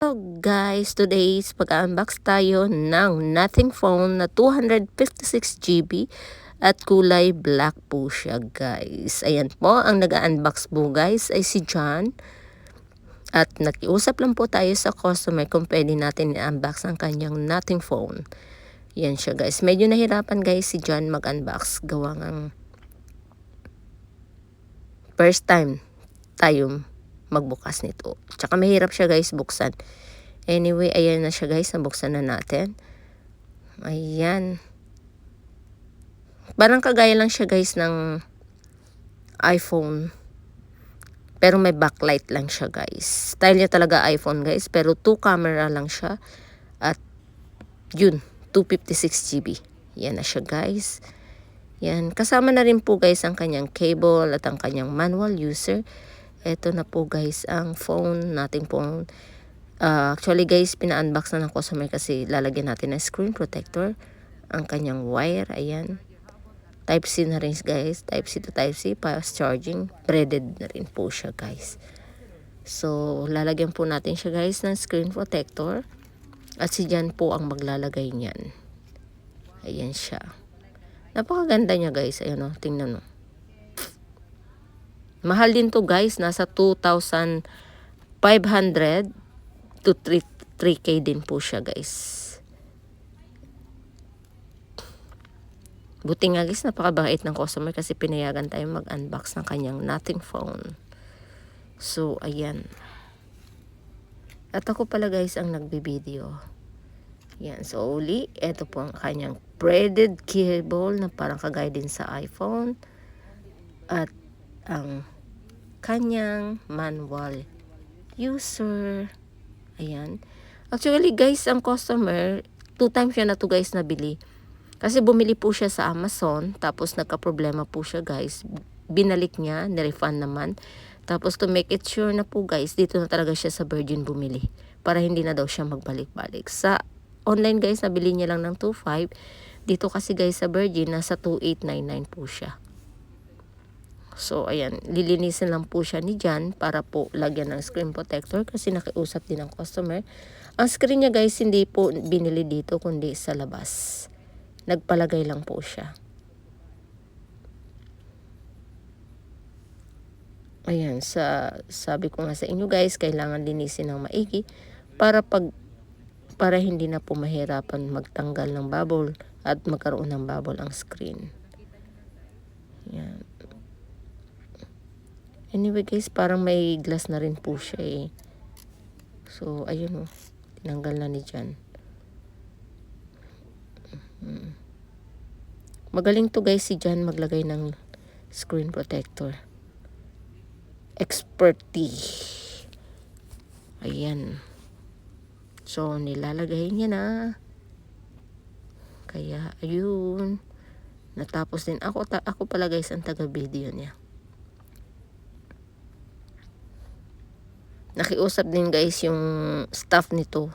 Hello guys, today's pag-unbox tayo ng Nothing Phone na 256GB at kulay black po siya guys. Ayan po, ang nag-unbox po guys ay si John. At nakiusap lang po tayo sa customer kung pwede natin i-unbox ang kanyang Nothing Phone. Yan siya guys. Medyo nahirapan guys si John mag-unbox. Gawa ng first time tayo magbukas nito. Tsaka mahirap siya guys buksan. Anyway, ayan na siya guys. Nabuksan na natin. Ayan. Parang kagaya lang siya guys ng iPhone. Pero may backlight lang siya guys. Style niya talaga iPhone guys. Pero 2 camera lang siya. At yun, 256GB. Yan na siya guys. Yan. Kasama na rin po guys ang kanyang cable at ang kanyang manual user. Ito na po guys ang phone, Nothing Phone. Actually guys, pina-unbox na ng customer kasi lalagyan natin ng screen protector. Ang kanyang wire, ayan. Type-C na rin guys. Type-C to Type-C, fast charging. Threaded na rin po siya guys. So, lalagyan po natin siya guys ng screen protector. At si Jan po ang maglalagay niyan. Ayan siya. Napakaganda niya guys. Ayan o, tingnan mo. Mahal din to guys. Nasa 2,500 to 3K din po siya guys. Buti nga guys, napakabait ng customer kasi pinayagan tayo mag-unbox ng kanyang Nothing Phone. So, ayan. At ako pala guys ang nagbibideo. Yan. So, uli, ito po ang kanyang threaded cable na parang kagaya din sa iPhone. At ang kanyang manual user. Ayan. Actually guys, ang customer, 2 times siya na to guys nabili. Kasi bumili po siya sa Amazon, tapos nagka-problema po siya guys. Binalik niya, nirefund naman. Tapos to make it sure na po guys, dito na talaga siya sa Virgin bumili. Para hindi na daw siya magbalik-balik. Sa online guys, nabili niya lang ng 2.5. Dito kasi guys sa Virgin, nasa 2.899 po siya. So, ayan, lilinisin lang po siya ni Jan para po lagyan ng screen protector kasi nakiusap din ng customer. Ang screen niya guys, hindi po binili dito kundi sa labas. Nagpalagay lang po siya. Ayan, sabi ko nga sa inyo guys, kailangan linisin ng maigi para hindi na po mahirapan magtanggal ng bubble at magkaroon ng bubble ang screen. Ayan. Anyway guys, parang may glass na rin po siya eh. So, ayun o. Tinanggal na ni Jan. Magaling to guys si Jan maglagay ng screen protector. Expertise. Ayan. So, nilalagay niya na. Kaya, ayun. Natapos din. Ako pala guys ang taga-video niya. Nakiusap din guys yung staff nito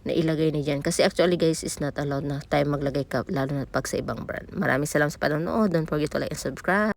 na ilagay ni Jan. Kasi actually guys is not allowed na tayo maglagay lalo na pag sa ibang brand. Maraming salamat sa panonood. Don't forget to like and subscribe.